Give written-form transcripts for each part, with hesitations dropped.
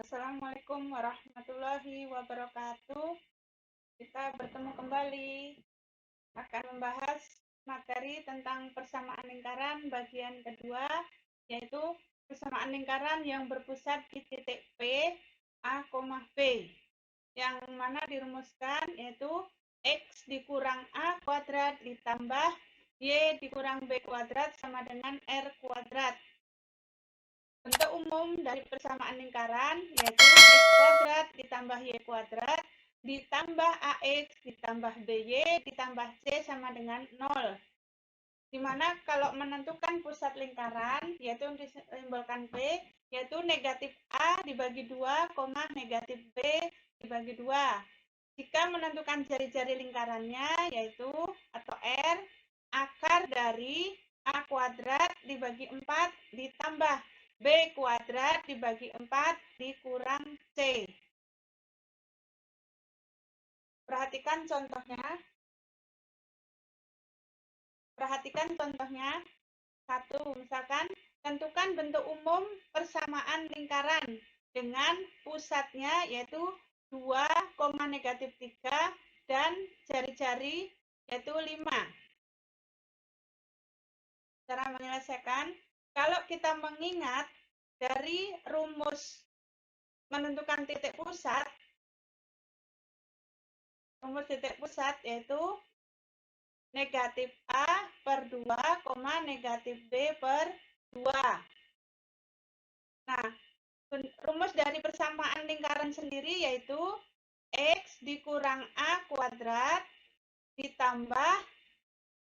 Assalamualaikum warahmatullahi wabarakatuh. Kita bertemu kembali akan membahas materi tentang persamaan lingkaran bagian kedua, yaitu persamaan lingkaran yang berpusat di titik P, A, B, yang mana dirumuskan yaitu X dikurang A kuadrat ditambah Y dikurang B kuadrat sama dengan R kuadrat. Bentuk umum dari persamaan lingkaran yaitu X kuadrat ditambah Y kuadrat ditambah AX ditambah BY ditambah C sama dengan 0. Dimana kalau menentukan pusat lingkaran yaitu yang disimbolkan P yaitu negatif A dibagi 2, negatif B dibagi 2. Jika menentukan jari-jari lingkarannya yaitu atau R, akar dari A kuadrat dibagi 4 ditambah B kuadrat dibagi 4 dikurang C. Perhatikan contohnya. Satu, misalkan tentukan bentuk umum persamaan lingkaran dengan pusatnya yaitu 2, negatif 3 dan jari-jari yaitu 5. Cara menyelesaikan, kalau kita mengingat dari rumus menentukan titik pusat, rumus titik pusat yaitu negatif A per 2, negatif B per 2. Nah, rumus dari persamaan lingkaran sendiri yaitu X dikurang A kuadrat ditambah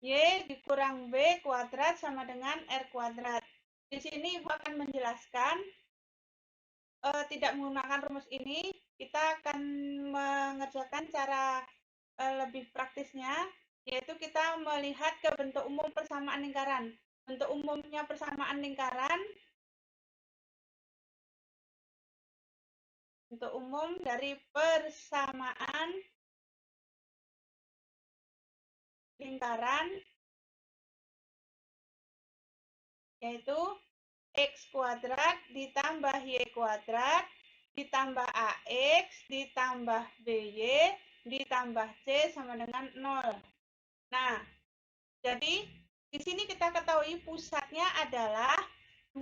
Y dikurang B kuadrat sama dengan R kuadrat. Di sini Ibu akan menjelaskan tidak menggunakan rumus ini, kita akan mengerjakan cara lebih praktisnya, yaitu kita melihat ke bentuk umum persamaan lingkaran. Bentuk umumnya persamaan lingkaran, bentuk umum dari persamaan lingkaran yaitu X kuadrat ditambah Y kuadrat ditambah AX ditambah BY ditambah C sama dengan 0. Nah, jadi di sini kita ketahui pusatnya adalah 2,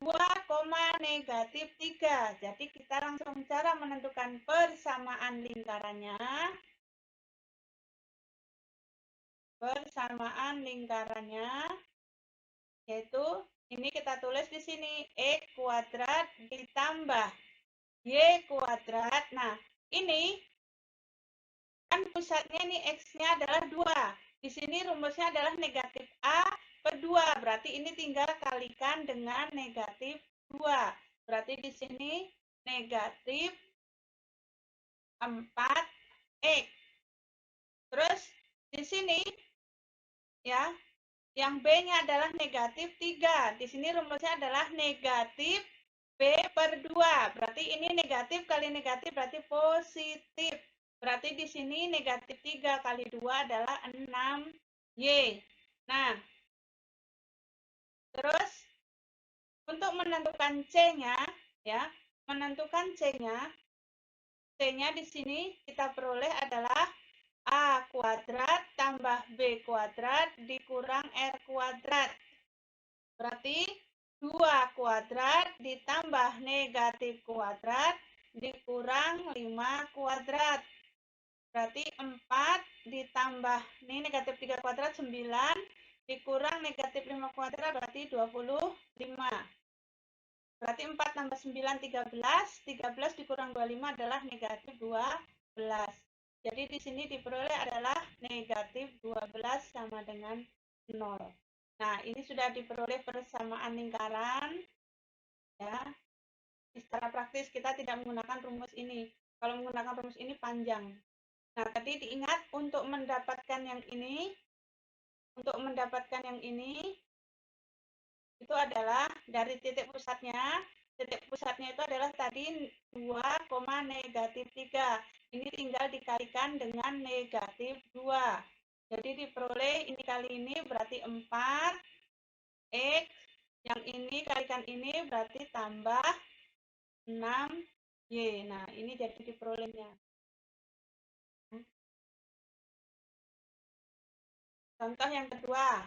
negatif 3. Jadi kita langsung cara menentukan persamaan lingkarannya. Yaitu ini kita tulis di sini X kuadrat ditambah Y kuadrat. Nah, ini kan pusatnya nih X-nya adalah 2. Di sini rumusnya adalah negatif A per 2. Berarti ini tinggal kalikan dengan negatif 2. Berarti di sini negatif 4X. Terus di sini ya, yang B-nya adalah negatif 3. Di sini rumusnya adalah negatif B per 2. Berarti ini negatif kali negatif berarti positif. Berarti di sini negatif 3 kali 2 adalah 6Y. Nah, terus untuk menentukan C-nya, ya, C-nya di sini kita peroleh adalah A kuadrat tambah B kuadrat dikurang R kuadrat. Berarti 2 kuadrat ditambah negatif kuadrat dikurang 5 kuadrat. Berarti 4 ditambah, ini negatif 3 kuadrat 9, dikurang negatif 5 kuadrat berarti 25. Berarti 4 tambah 9, 13. 13 dikurang 25 adalah negatif 12. Jadi di sini diperoleh adalah negatif 12 sama dengan 0. Nah, ini sudah diperoleh persamaan lingkaran. Ya, secara praktis kita tidak menggunakan rumus ini. Kalau menggunakan rumus ini panjang. Nah, tadi diingat untuk mendapatkan yang ini, itu adalah dari titik pusatnya. Titik pusatnya itu adalah tadi 2, negatif 3. Ini tinggal dikalikan dengan negatif 2. Jadi diperoleh ini kali ini berarti 4. X. Yang ini kalikan ini berarti tambah 6 Y. Nah, ini jadi diperolehnya. Contoh yang kedua.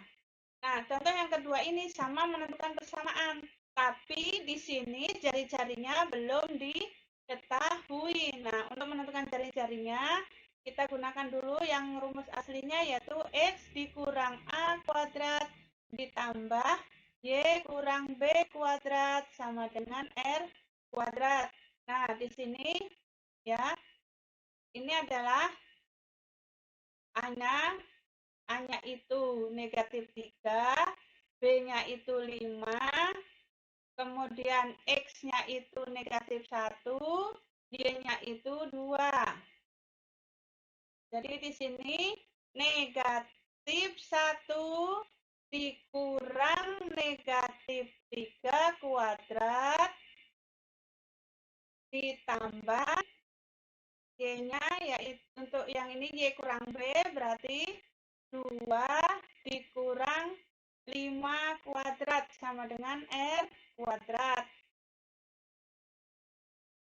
Nah, contoh yang kedua ini sama menentukan persamaan. Tapi di sini jari-jarinya belum diketahui. Nah, untuk menentukan jari-jarinya, kita gunakan dulu yang rumus aslinya yaitu X dikurang A kuadrat ditambah Y kurang B kuadrat sama dengan R kuadrat. Nah, di sini ya, ini adalah A-nya, A-nya itu negatif 3, B-nya itu 5, kemudian X-nya itu negatif 1, Y-nya itu 2. Jadi di sini negatif 1 dikurang negatif 3 kuadrat ditambah Y-nya, yaitu untuk yang ini Y kurang B berarti 2 dikurang 5 kuadrat sama dengan R kuadrat.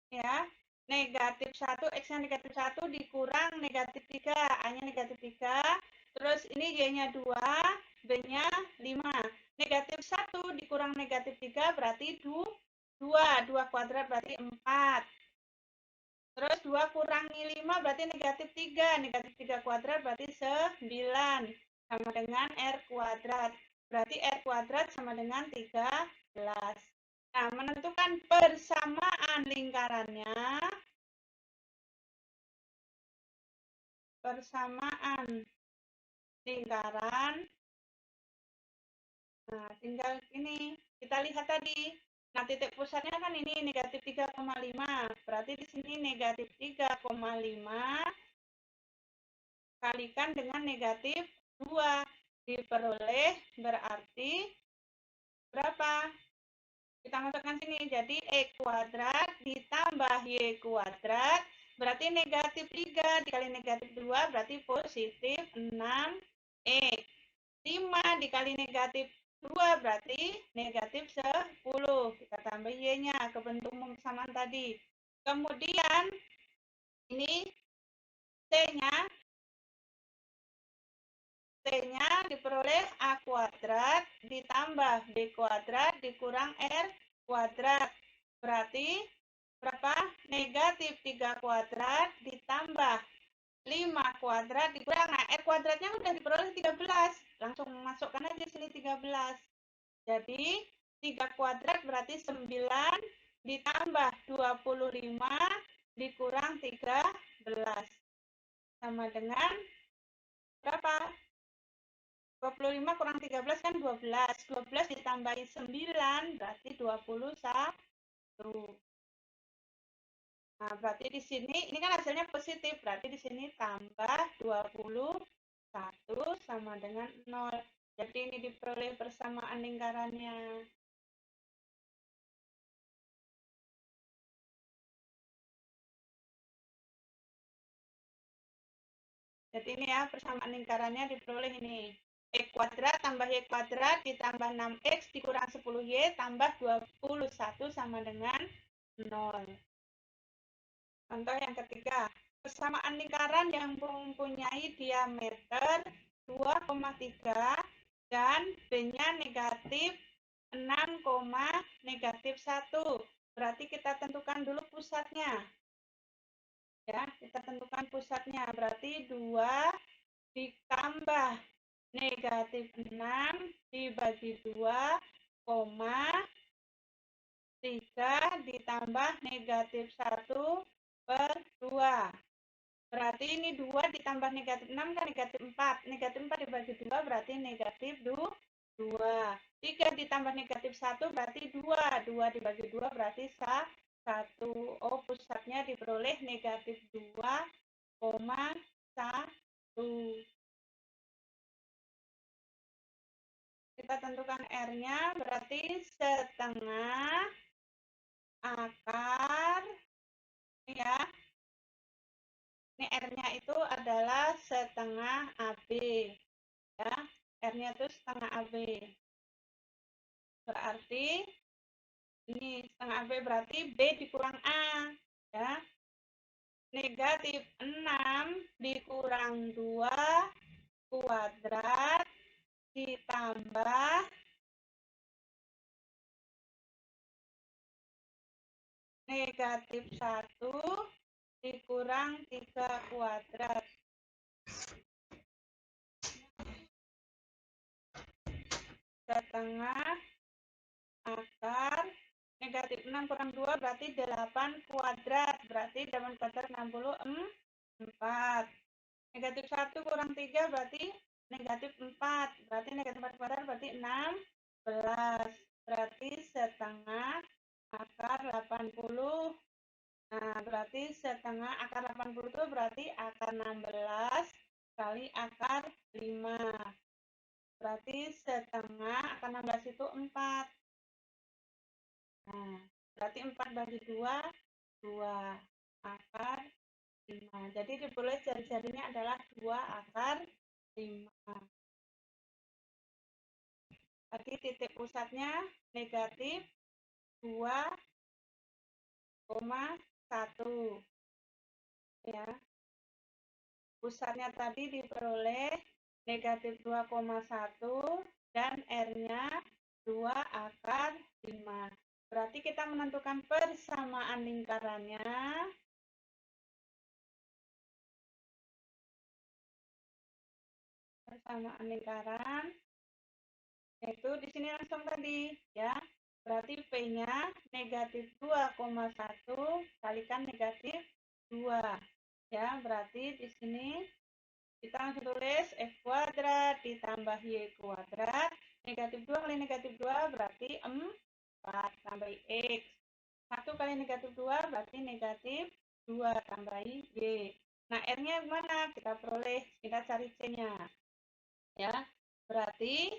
Ya, negatif 1, X-nya negatif 1 dikurang negatif 3, A-nya negatif 3, terus ini Y-nya 2, B-nya 5. Negatif 1 dikurang negatif 3 berarti 2, 2 kuadrat berarti 4. Terus 2 kurangi 5 berarti negatif 3. Negatif 3 kuadrat berarti 9. Sama dengan R kuadrat. Berarti R kuadrat sama dengan 13. Nah, menentukan persamaan lingkarannya. Persamaan lingkaran. Nah, tinggal ini. Kita lihat tadi. Nah, titik pusatnya kan ini negatif 3,5. Berarti di sini negatif 3,5 kalikan dengan negatif 2 diperoleh berarti berapa? Kita masukkan sini, jadi E kuadrat ditambah Y kuadrat berarti negatif 3 dikali negatif 2 berarti positif 6E. 5 dikali negatif 2 berarti negatif 10. Kita tambah Y-nya ke bentuk persamaan tadi. Kemudian ini C-nya, T-nya diperoleh A kuadrat ditambah B kuadrat dikurang R kuadrat. Berarti berapa? Negatif 3 kuadrat ditambah 5 kuadrat dikurang. Nah, R kuadratnya udah diperoleh 13. Langsung masukkan aja sini 13. Jadi 3 kuadrat berarti 9 ditambah 25 dikurang 13. Sama dengan berapa? 25 kurang 13 kan 12. 12 ditambahi 9 berarti 21. Nah, berarti di sini ini kan hasilnya positif, berarti di sini tambah 21 sama dengan 0. Jadi ini diperoleh persamaan lingkarannya. Jadi ini ya persamaan lingkarannya diperoleh ini. X kuadrat tambah Y kuadrat ditambah 6X dikurang 10Y tambah 21 sama dengan 0. Contoh yang ketiga, persamaan lingkaran yang mempunyai diameter 2,3 dan B-nya negatif 6, negatif 1. Berarti kita tentukan dulu pusatnya. Ya, kita tentukan pusatnya. Berarti 2 ditambah negatif 6 dibagi 2, 3 ditambah negatif 1 per 2. Berarti ini 2 ditambah negatif 6 kan negatif 4. Negatif 4 dibagi 2 berarti negatif 2. 3 ditambah negatif 1 berarti 2. 2 dibagi 2 berarti 1. Oh, pusatnya diperoleh negatif 2,1. Kita tentukan R-nya berarti setengah akar, ya. Ini R-nya itu adalah setengah AB, ya. R-nya itu setengah AB. Berarti ini setengah AB berarti B dikurang A. Ya. Negatif 6 dikurang 2 kuadrat ditambah negatif 1 dikurang 3 kuadrat setengah akar negatif 6 kurang 2 berarti 8 kuadrat. Berarti 8 kuadrat 64. Negatif 1 kurang 3 berarti negatif 4. Berarti negatif 4 kuadrat berarti 16. Berarti setengah akar 80. Nah, berarti setengah akar 80 itu berarti akar 16 kali akar 5. Berarti setengah akar 16 itu 4. Nah, berarti 4 bagi 2, 2 akar 5. Jadi ditulis jari-jarinya adalah 2 akar 5. Tadi titik pusatnya negatif 2,1. Ya. Pusatnya tadi diperoleh negatif 2,1 dan R-nya 2 akar 5. Berarti kita menentukan persamaan lingkarannya. Persamaan lingkaran yaitu di sini langsung tadi ya. Berarti P-nya negatif 2,1 kalikan negatif 2. Ya, berarti di sini kita langsung tulis X kuadrat ditambah Y kuadrat. Negatif 2 kali negatif 2 berarti 4 tambah X. 1 kali negatif 2 berarti negatif 2 tambah Y. Nah, R-nya mana? Kita peroleh, kita cari C-nya. Ya, berarti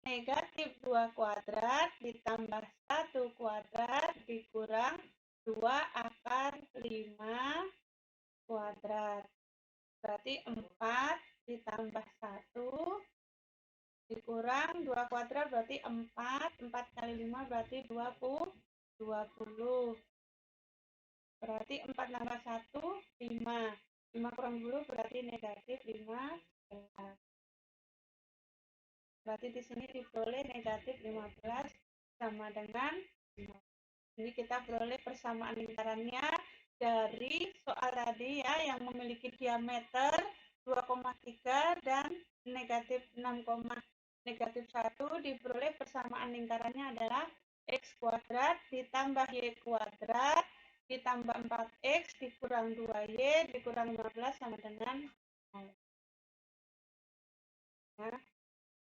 negatif 2 kuadrat ditambah 1 kuadrat dikurang 2 akar 5 kuadrat. Berarti 4 ditambah 1 dikurang 2 kuadrat berarti 4. 4 kali 5 berarti 20. Berarti 4 tambah 1, 5. 5 kurang 20 berarti negatif 15. Berarti di sini diperoleh negatif 15 sama dengan 5. Ini kita peroleh persamaan lingkarannya dari soal tadi ya, yang memiliki diameter 2,3 dan negatif 6, negatif 1. Diperoleh persamaan lingkarannya adalah X kuadrat ditambah Y kuadrat ditambah 4X dikurang 2Y dikurang 15 sama dengan 0.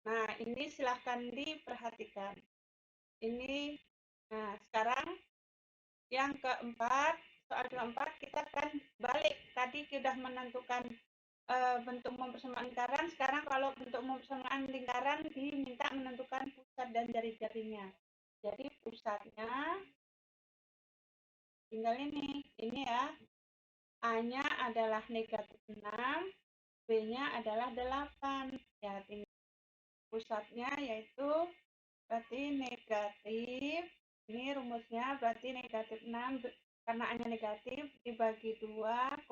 Nah, ini silahkan diperhatikan. Ini, nah sekarang yang keempat, soal keempat kita akan balik. Tadi sudah menentukan bentuk mempersamaan lingkaran. Sekarang kalau bentuk mempersamaan lingkaran diminta menentukan pusat dan jari-jarinya. Jadi pusatnya tinggal ini ya. A-nya adalah negatif 6, B-nya adalah 8. Ya, pusatnya yaitu berarti negatif, ini rumusnya berarti negatif 6 karena A-nya negatif dibagi 2,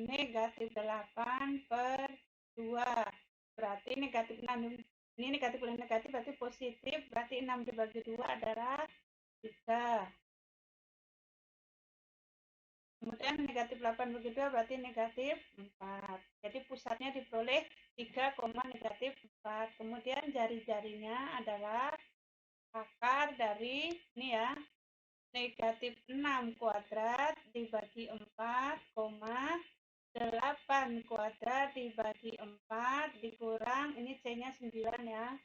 negatif 8 per 2. Berarti negatif 6, ini negatif oleh negatif berarti positif, berarti 6 dibagi 2 adalah 3. Kemudian negatif 8 bagi 2 berarti negatif 4. Jadi pusatnya diperoleh 3, negatif 4. Kemudian jari-jarinya adalah akar dari ini ya, negatif 6 kuadrat dibagi 4, 8 kuadrat dibagi 4 dikurang, ini C-nya 9 ya.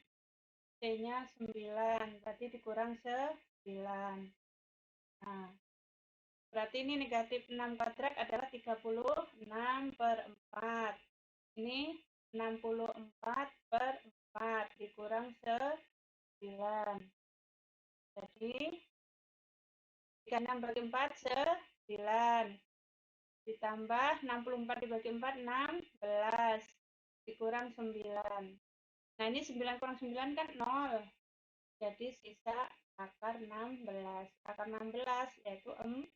C-nya 9, berarti dikurang 9. Nah, berarti ini negatif 6 kuadrat adalah 36 per 4. Ini 64 per 4 dikurang 9. Jadi 36 bagi 4, 9. Ditambah 64 dibagi 4, 16. Dikurang 9. Nah, ini 9 kurang 9 kan 0. Jadi sisa akar 16. Akar 16 yaitu 4.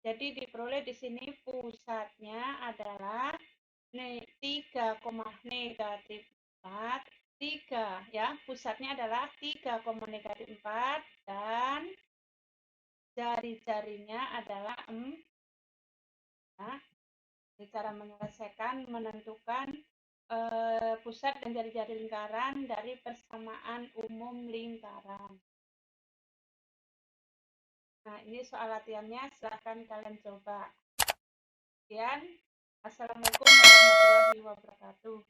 Jadi diperoleh di sini pusatnya adalah 3,-4, 3 ya, pusatnya adalah 3,-4 dan jari-jarinya adalah 4. Nah, cara menyelesaikan menentukan pusat dan jari-jari lingkaran dari persamaan umum lingkaran. Nah, ini soal latihannya, silahkan kalian coba. Sekian, Assalamualaikum warahmatullahi wabarakatuh.